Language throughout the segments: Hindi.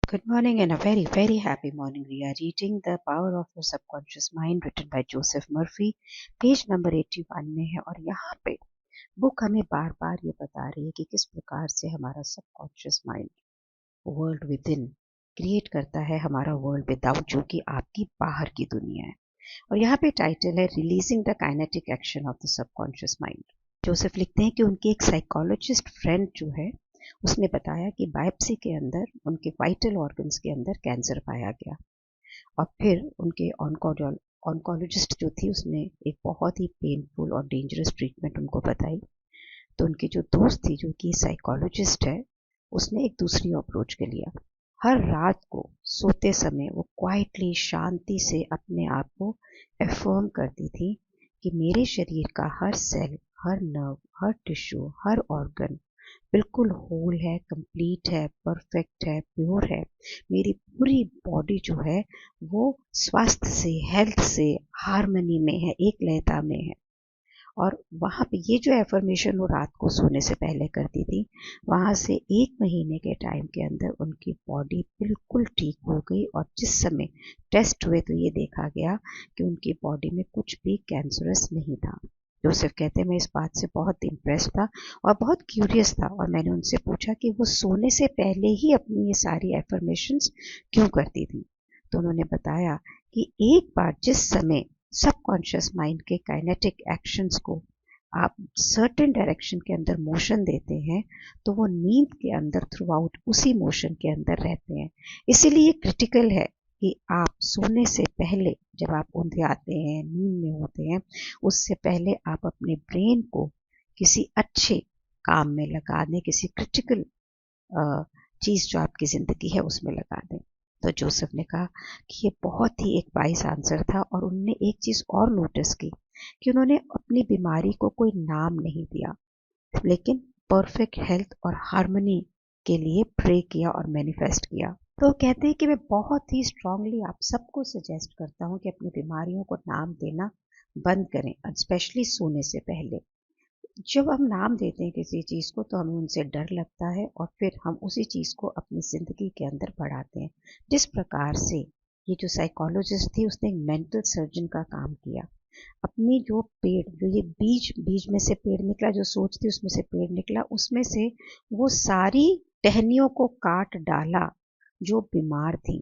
Good morning and a very, very happy morning. We are reading The Power of Your Subconscious Mind written by Joseph Murphy. Page number 81 में है और यहाँ पे बुक हमें बार बार ये बता रही है कि किस प्रकार से हमारा subconscious mind world with in create करता है हमारा वर्ल्ड विदाउट, जो कि आपकी बाहर की दुनिया है। और यहाँ पे टाइटल है releasing the kinetic action of the subconscious mind. Joseph लिखते हैं कि उनके एक साइकोलॉजिस्ट फ्रेंड जो है उसने बताया कि बायोप्सी के अंदर उनके वाइटल ऑर्गन्स के अंदर कैंसर पाया गया। और फिर उनके ऑन्कोलॉजिस्ट जो थी उसने एक बहुत ही पेनफुल और डेंजरस ट्रीटमेंट उनको बताई। तो उनकी जो दोस्त थी जो कि साइकोलॉजिस्ट है, उसने एक दूसरी अप्रोच के लिया। हर रात को सोते समय वो क्वाइटली शांति से अपने आप को एफर्म करती थी कि मेरे शरीर का हर सेल, हर नर्व, हर टिश्यू, हर ऑर्गन बिल्कुल होल है, कंप्लीट है, परफेक्ट है, प्योर है। मेरी पूरी बॉडी जो है वो स्वास्थ्य से, हेल्थ से, हार्मनी में है, एक लयता में है। और वहाँ पे ये जो एफर्मेशन वो रात को सोने से पहले करती थी, वहाँ से 1 महीने के टाइम के अंदर उनकी बॉडी बिल्कुल ठीक हो गई। और जिस समय टेस्ट हुए तो ये देखा गया कि उनकी बॉडी में कुछ भी कैंसरस नहीं था। जोसेफ कहते हैं मैं इस बात से बहुत इम्प्रेस था और बहुत क्यूरियस था, और मैंने उनसे पूछा कि वो सोने से पहले ही अपनी ये सारी एफर्मेशंस क्यों करती थी। तो उन्होंने बताया कि एक बार जिस समय सबकॉन्शियस माइंड के काइनेटिक एक्शंस को आप सर्टेन डायरेक्शन के अंदर मोशन देते हैं, तो वो नींद के अंदर थ्रू आउट उसी मोशन के अंदर रहते हैं। इसीलिए क्रिटिकल है कि आप सोने से पहले, जब आप ऊँधे आते हैं, नींद में होते हैं, उससे पहले आप अपने ब्रेन को किसी अच्छे काम में लगा दें, किसी क्रिटिकल चीज़ जो आपकी ज़िंदगी है उसमें लगा दें। तो जोसेफ ने कहा कि ये बहुत ही एक वाइज आंसर था। और उन्होंने एक चीज़ और नोटिस की कि उन्होंने अपनी बीमारी को कोई नाम नहीं दिया, लेकिन परफेक्ट हेल्थ और हार्मनी के लिए प्रे किया और मैनिफेस्ट किया। तो कहते हैं कि मैं बहुत ही स्ट्रांगली आप सबको सजेस्ट करता हूँ कि अपनी बीमारियों को नाम देना बंद करें, स्पेशली सोने से पहले। जब हम नाम देते हैं किसी चीज़ को तो हमें उनसे डर लगता है और फिर हम उसी चीज़ को अपनी ज़िंदगी के अंदर बढ़ाते हैं। जिस प्रकार से ये जो साइकोलॉजिस्ट थी उसने एक मेंटल सर्जन का काम किया। अपनी जो पेड़, जो ये बीज बीज में से पेड़ निकला, जो सोच थी उसमें से पेड़ निकला, उसमें से वो सारी टहनियों को काट डाला जो बीमार थी।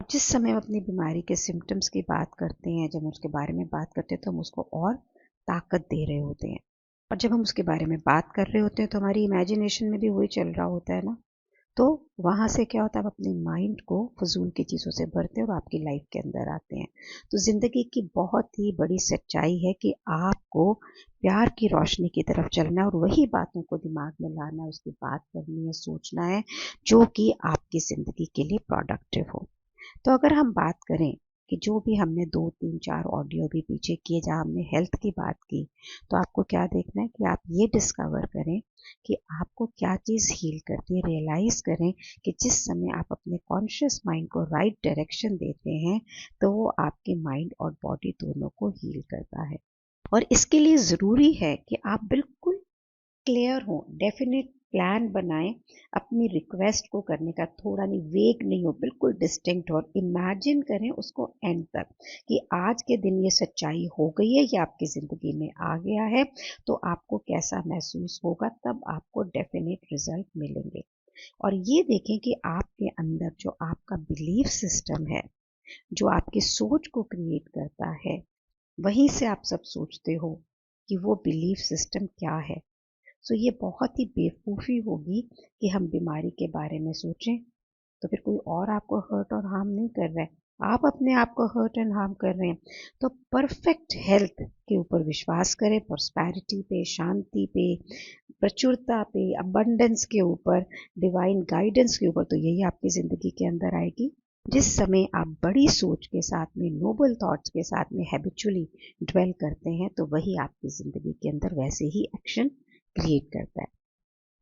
जिस समय हम अपनी बीमारी के सिम्टम्स की बात करते हैं, जब हम उसके बारे में बात करते हैं तो हम उसको और ताकत दे रहे होते हैं। और जब हम उसके बारे में बात कर रहे होते हैं तो हमारी इमेजिनेशन में भी वही चल रहा होता है ना। तो वहाँ से क्या होता है, आप अपने माइंड को फजूल की चीज़ों से भरते हैं और आपकी लाइफ के अंदर आते हैं। तो ज़िंदगी की बहुत ही बड़ी सच्चाई है कि आपको प्यार की रोशनी की तरफ चलना है और वही बातों को दिमाग में लाना है, उसकी बात करनी है, सोचना है, जो कि आपकी ज़िंदगी के लिए प्रोडक्टिव हो। तो अगर हम बात करें कि जो भी हमने 2, 3, 4 ऑडियो भी पीछे किए जहाँ हमने हेल्थ की बात की, तो आपको क्या देखना है कि आप ये डिस्कवर करें कि आपको क्या चीज़ हील करती है। रियलाइज़ करें कि जिस समय आप अपने कॉन्शियस माइंड को राइट डायरेक्शन देते हैं तो वो आपके माइंड और बॉडी दोनों को हील करता है। और इसके लिए ज़रूरी है कि आप बिल्कुल क्लियर हो, डेफिनेट प्लान बनाएं अपनी रिक्वेस्ट को करने का। थोड़ा नहीं, वेग नहीं हो, बिल्कुल डिस्टिंक्ट हो। इमेजिन करें उसको एंड तक कि आज के दिन ये सच्चाई हो गई है, ये आपकी ज़िंदगी में आ गया है, तो आपको कैसा महसूस होगा, तब आपको डेफिनेट रिजल्ट मिलेंगे। और ये देखें कि आपके अंदर जो आपका बिलीफ सिस्टम है, जो आपकी सोच को क्रिएट करता है, वहीं से आप सब सोचते हो कि वो बिलीफ सिस्टम क्या है। सो ये बहुत ही बेवकूफ़ी होगी कि हम बीमारी के बारे में सोचें तो फिर कोई और आपको हर्ट और हार्म नहीं कर रहा है, आप अपने आप को हर्ट एंड हार्म कर रहे हैं। तो परफेक्ट हेल्थ के ऊपर विश्वास करें, प्रॉस्पेरिटी पे, शांति पे, प्रचुरता पे, अबंडेंस के ऊपर, डिवाइन गाइडेंस के ऊपर, तो यही आपकी ज़िंदगी के अंदर आएगी। जिस समय आप बड़ी सोच के साथ में, नोबल थॉट्स के साथ में हैबिचुअली ड्वेल करते हैं, तो वही आपकी ज़िंदगी के अंदर वैसे ही एक्शन क्रिएट करता है।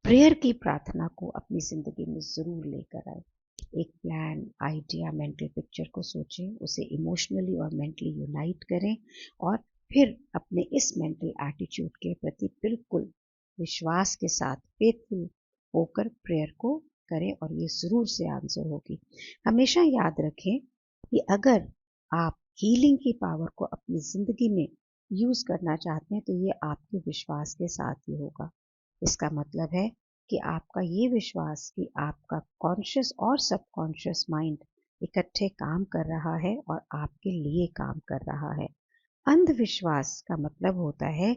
प्रेयर की प्रार्थना को अपनी ज़िंदगी में ज़रूर लेकर आए। एक प्लान, आइडिया, मेंटल पिक्चर को सोचें, उसे इमोशनली और मेंटली यूनाइट करें और फिर अपने इस मेंटल एटीट्यूड के प्रति बिल्कुल विश्वास के साथ फेथफुल होकर प्रेयर को करें और ये ज़रूर से आंसर होगी। हमेशा याद रखें कि अगर आप हीलिंग की पावर को अपनी ज़िंदगी में यूज़ करना चाहते हैं तो ये आपके विश्वास के साथ ही होगा। इसका मतलब है कि आपका ये विश्वास कि आपका कॉन्शियस और सबकॉन्शियस माइंड इकट्ठे काम कर रहा है और आपके लिए काम कर रहा है। अंधविश्वास का मतलब होता है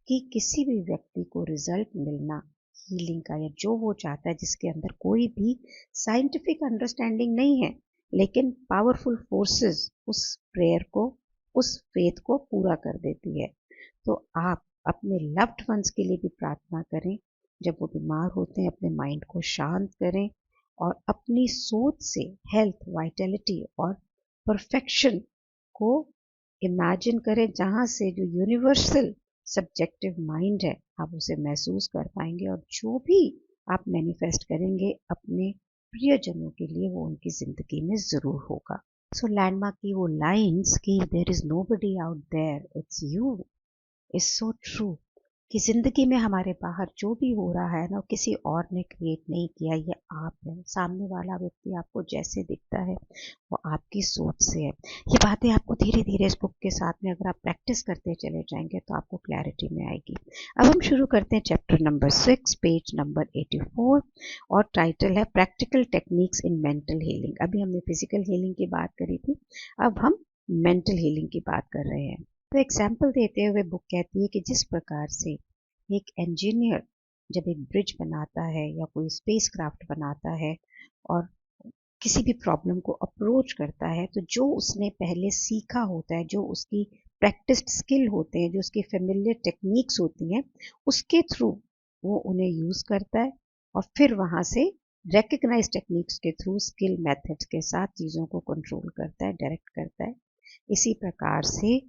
कि किसी भी व्यक्ति को रिजल्ट मिलना हीलिंग का या जो वो चाहता है, जिसके अंदर कोई भी साइंटिफिक अंडरस्टैंडिंग नहीं है, लेकिन पावरफुल फोर्सेस उस प्रेयर को, उस फेथ को पूरा कर देती है। तो आप अपने लव्ड वंस के लिए भी प्रार्थना करें। जब वो बीमार होते हैं अपने माइंड को शांत करें और अपनी सोच से हेल्थ, वाइटैलिटी और परफेक्शन को इमेजिन करें, जहाँ से जो यूनिवर्सल सब्जेक्टिव माइंड है आप उसे महसूस कर पाएंगे और जो भी आप मैनिफेस्ट करेंगे अपने प्रियजनों के लिए वो उनकी ज़िंदगी में ज़रूर होगा। सो लैंडमार्क की वो लाइन्स कि there is nobody out there, it's you, is so true. कि ज़िंदगी में हमारे बाहर जो भी हो रहा है ना, किसी और ने क्रिएट नहीं किया, ये आप है। सामने वाला व्यक्ति आपको जैसे दिखता है वो आपकी सोच से है। ये बातें आपको धीरे धीरे इस बुक के साथ में अगर आप प्रैक्टिस करते चले जाएंगे तो आपको क्लैरिटी में आएगी। अब हम शुरू करते हैं चैप्टर नंबर 6, पेज नंबर 84, और टाइटल है practical techniques in mental healing. अभी हमने फिजिकल हीलिंग की बात करी थी, अब हम मेंटल हीलिंग की बात कर रहे हैं। तो एग्जाम्पल देते हुए बुक कहती है कि जिस प्रकार से एक इंजीनियर जब एक ब्रिज बनाता है या कोई स्पेस क्राफ्ट बनाता है और किसी भी प्रॉब्लम को अप्रोच करता है, तो जो उसने पहले सीखा होता है, जो उसकी प्रैक्टिस्ड स्किल होते हैं, जो उसकी फेमिलियर टेक्निक्स होती हैं, उसके थ्रू वो उन्हें यूज़ करता है और फिर वहाँ से रेकग्नाइज टेक्निक्स के थ्रू स्किल मेथड्स के साथ चीज़ों को कंट्रोल करता है, डायरेक्ट करता है। इसी प्रकार से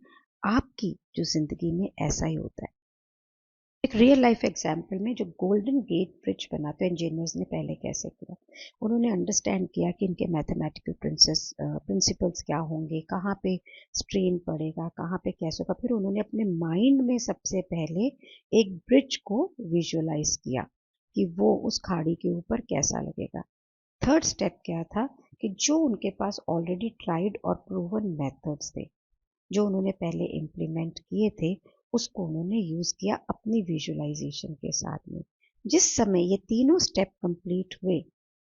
आपकी जो ज़िंदगी में ऐसा ही होता है। एक रियल लाइफ एग्जाम्पल में जो गोल्डन गेट ब्रिज बना तो इंजीनियर्स ने पहले कैसे किया, उन्होंने अंडरस्टैंड किया कि इनके मैथमेटिकल प्रिंसिपल्स क्या होंगे, कहाँ पे स्ट्रेन पड़ेगा, कहाँ पे कैसे होगा। फिर उन्होंने अपने माइंड में सबसे पहले एक ब्रिज को विजुअलाइज किया कि वो उस खाड़ी के ऊपर कैसा लगेगा। थर्ड स्टेप क्या था कि जो उनके पास ऑलरेडी ट्राइड और प्रूवन मेथड्स थे, जो उन्होंने पहले इम्प्लीमेंट किए थे, उसको उन्होंने यूज़ किया अपनी विजुअलाइजेशन के साथ में। जिस समय ये तीनों स्टेप कंप्लीट हुए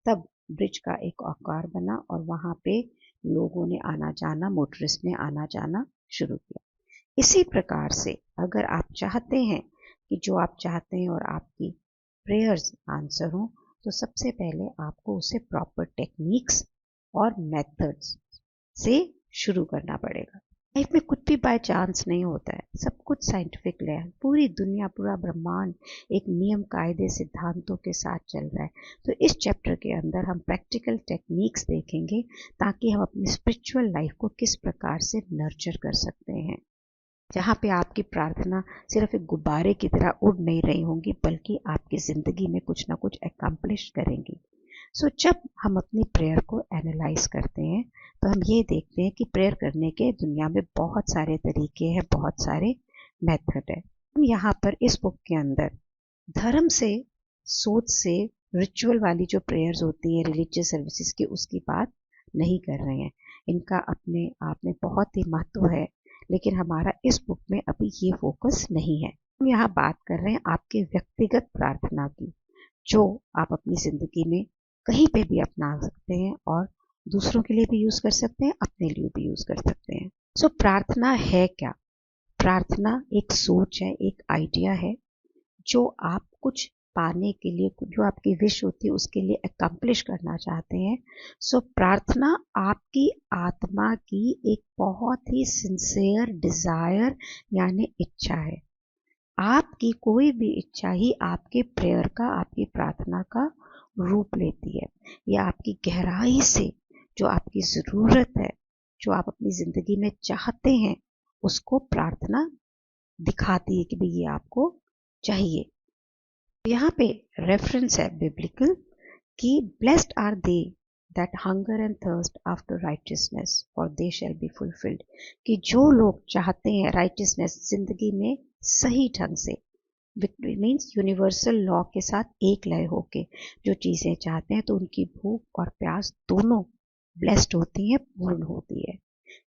तब ब्रिज का एक आकार बना और वहाँ पे लोगों ने आना जाना, मोटरिस्ट ने आना जाना शुरू किया। इसी प्रकार से अगर आप चाहते हैं कि जो आप चाहते हैं और आपकी प्रेयर्स आंसर हों, तो सबसे पहले आपको उसे प्रॉपर टेक्निक्स और मेथड्स से शुरू करना पड़ेगा। लाइफ में कुछ भी बाय चांस नहीं होता है, सब कुछ साइंटिफिक है। पूरी दुनिया, पूरा ब्रह्मांड एक नियम, कायदे, सिद्धांतों के साथ चल रहा है। तो इस चैप्टर के अंदर हम प्रैक्टिकल टेक्निक्स देखेंगे ताकि हम अपनी स्पिरिचुअल लाइफ को किस प्रकार से नर्चर कर सकते हैं, जहाँ पे आपकी प्रार्थना सिर्फ एक गुब्बारे की तरह उड़ नहीं रही होंगी, बल्कि आपकी ज़िंदगी में कुछ ना कुछ एकम्प्लिश करेंगी। सो जब हम अपनी प्रेयर को एनालाइज करते हैं तो हम ये देखते हैं कि प्रेयर करने के दुनिया में बहुत सारे तरीके हैं, बहुत सारे मेथड है। हम यहाँ पर इस बुक के अंदर धर्म से, सोच से, रिचुअल वाली जो प्रेयर्स होती है रिलीजियस सर्विसेज की, उसकी बात नहीं कर रहे हैं। इनका अपने आप में बहुत ही महत्व है, लेकिन हमारा इस बुक में अभी ये फोकस नहीं है। हम यहाँ बात कर रहे हैं आपके व्यक्तिगत प्रार्थना की, जो आप अपनी ज़िंदगी में कहीं पे भी अपना सकते हैं और दूसरों के लिए भी यूज़ कर सकते हैं, अपने लिए भी यूज़ कर सकते हैं। सो प्रार्थना है क्या? प्रार्थना एक सोच है, एक आइडिया है, जो आप कुछ पाने के लिए, जो आपकी विश होती है उसके लिए अकम्प्लिश करना चाहते हैं। सो प्रार्थना आपकी आत्मा की एक बहुत ही सिंसियर डिज़ायर यानी इच्छा है। आपकी कोई भी इच्छा ही आपके प्रेयर का, आपकी प्रार्थना का रूप लेती है। यह आपकी गहराई से जो आपकी ज़रूरत है, जो आप अपनी ज़िंदगी में चाहते हैं, उसको प्रार्थना दिखाती है कि भाई ये आपको चाहिए। यहाँ पे रेफरेंस है बिब्लिकल कि blessed are they that hunger and thirst after righteousness for they shall be fulfilled. कि जो लोग चाहते हैं राइटियसनेस, जिंदगी में सही ढंग से मीन्स यूनिवर्सल लॉ के साथ एक लय होके जो चीजें चाहते हैं तो उनकी भूख और प्यास दोनों ब्लेस्ड होती है, पूर्ण होती है।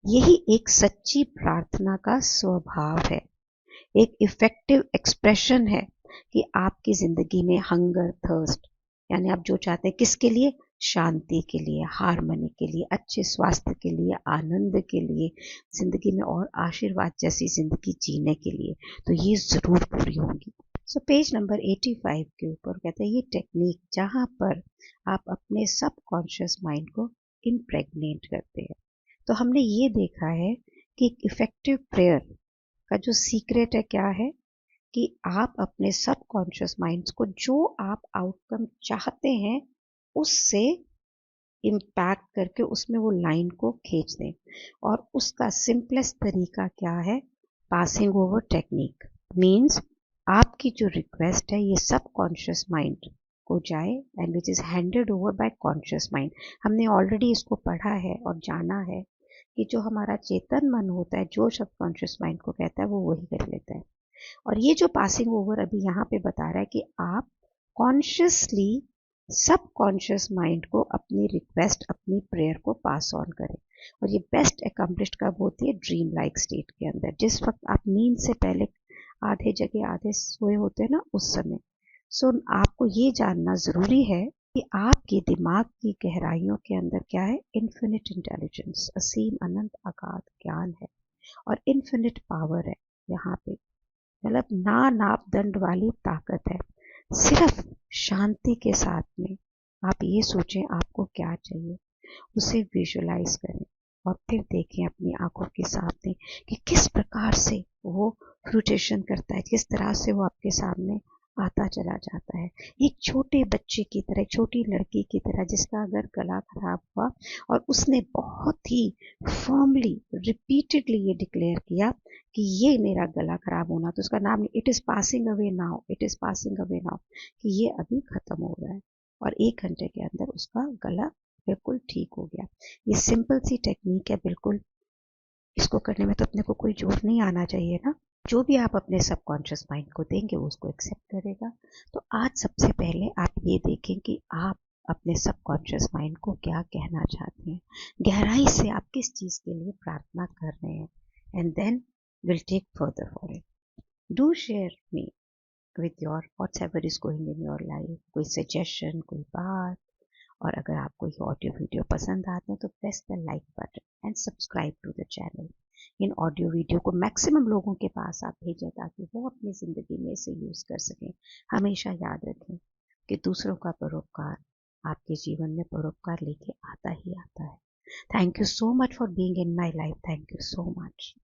यही एक सच्ची प्रार्थना का स्वभाव है, एक इफेक्टिव एक्सप्रेशन है कि आपकी जिंदगी में हंगर थर्स्ट यानी आप जो चाहते हैं किसके लिए, शांति के लिए, हारमोनी के लिए, अच्छे स्वास्थ्य के लिए, आनंद के लिए, जिंदगी में और आशीर्वाद जैसी जिंदगी जीने के लिए, तो ये जरूर पूरी होंगी। सो पेज नंबर 85 के ऊपर कहते हैं ये टेक्निक जहां पर आप अपने सबकॉन्शियस माइंड को इम्प्रेग्नेट करते हैं। तो हमने ये देखा है कि इफेक्टिव प्रेयर का जो सीक्रेट है क्या है कि आप अपने सबकॉन्शियस माइंड्स को जो आप आउटकम चाहते हैं उससे इम्पैक्ट करके उसमें वो लाइन को खींच दें। और उसका सिंपलेस्ट तरीका क्या है, पासिंग ओवर टेक्निक। मीन्स आपकी जो रिक्वेस्ट है ये सबकॉन्शियस माइंड को जाए and which is handed over by conscious mind. हमने ऑलरेडी इसको पढ़ा है और जाना है कि जो हमारा चेतन मन होता है जो सबकॉन्शियस माइंड को कहता है वो वही कर लेता है। और ये जो पासिंग ओवर अभी यहाँ पे बता रहा है कि आप कॉन्शियसली सबकॉन्शियस माइंड को अपनी रिक्वेस्ट, अपनी प्रेयर को पास ऑन करें। और ये बेस्ट अकम्प्लिश्ड कब होती है, ड्रीम लाइक स्टेट के अंदर, जिस वक्त आप नींद से पहले आधे जगह आधे सोए होते हैं ना, उस समय। सो आपको ये जानना जरूरी है कि आपके दिमाग की गहराइयों के अंदर क्या है, इन्फिनिट इंटेलिजेंस, असीम अनंत अगाध ज्ञान है और इन्फिनिट पावर है। यहाँ पे मतलब ना नापदंड वाली ताकत है। सिर्फ शांति के साथ में आप ये सोचें आपको क्या चाहिए, उसे विजुलाइज करें और फिर देखें अपनी आंखों के सामने कि किस प्रकार से वो फ्रूटेशन करता है, किस तरह से वो आपके सामने आता चला जाता है। एक छोटे बच्चे की तरह, छोटी लड़की की तरह जिसका अगर गला खराब हुआ और उसने बहुत ही फर्मली रिपीटेडली ये डिक्लेयर किया कि ये मेरा गला खराब होना, तो उसका नाम it is passing away now, it is passing away now, कि ये अभी खत्म हो रहा है। और 1 घंटे के अंदर उसका गला बिल्कुल ठीक हो गया। ये सिंपल सी टेक्निक है, बिल्कुल इसको करने में तो अपने को कोई जोर नहीं आना चाहिए ना। जो भी आप अपने सबकॉन्शियस माइंड को देंगे वो उसको एक्सेप्ट करेगा। तो आज सबसे पहले आप ये देखें कि आप अपने सबकॉन्शियस माइंड को क्या कहना चाहते हैं, गहराई से आप किस चीज के लिए प्रार्थना कर रहे हैं, and then will take further for it. Do share me with your what's ever is going in your life, कोई सजेशन, कोई बात। और अगर आपको ये ऑडियो वीडियो पसंद आते हैं तो press the like button and subscribe to the channel. इन ऑडियो वीडियो को मैक्सिमम लोगों के पास आप भेजें ताकि वो अपनी ज़िंदगी में इसे यूज़ कर सकें। हमेशा याद रखें कि दूसरों का परोपकार आपके जीवन में परोपकार लेके आता ही आता है। Thank you so much for being in my life. Thank you so much.